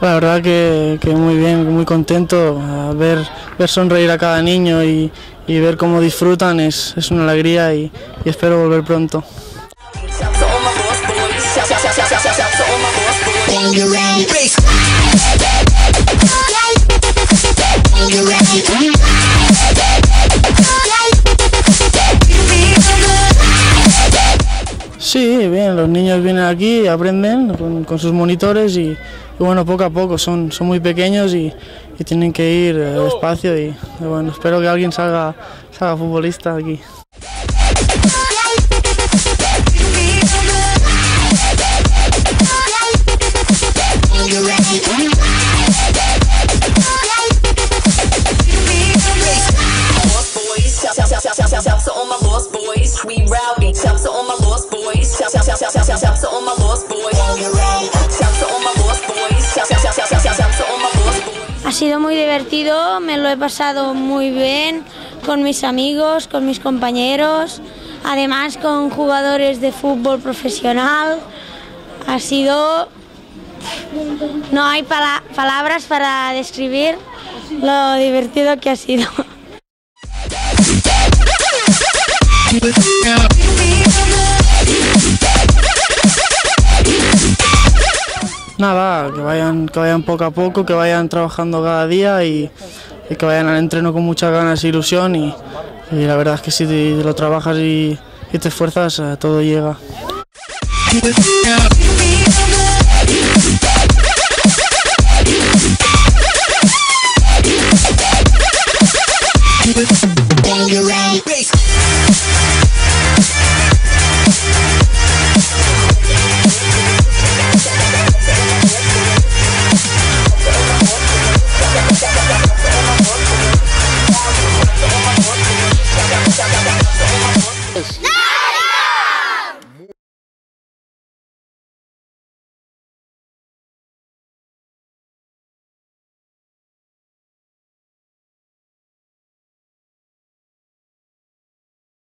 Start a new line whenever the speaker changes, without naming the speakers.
La verdad que muy bien, muy contento. Ver sonreír a cada niño y ver cómo disfrutan es una alegría y espero volver pronto. Sí, bien, los niños vienen aquí, aprenden con sus monitores y bueno, poco a poco, son muy pequeños y tienen que ir despacio y bueno, espero que alguien salga futbolista aquí.
Ha sido muy divertido, me lo he pasado muy bien con mis amigos, con mis compañeros, además con jugadores de fútbol profesional. Ha sido... no hay palabras para describir lo divertido que ha sido.
Nada, que vayan poco a poco, que vayan trabajando cada día y que vayan al entreno con muchas ganas e ilusión y la verdad es que si lo trabajas y te esfuerzas, todo llega.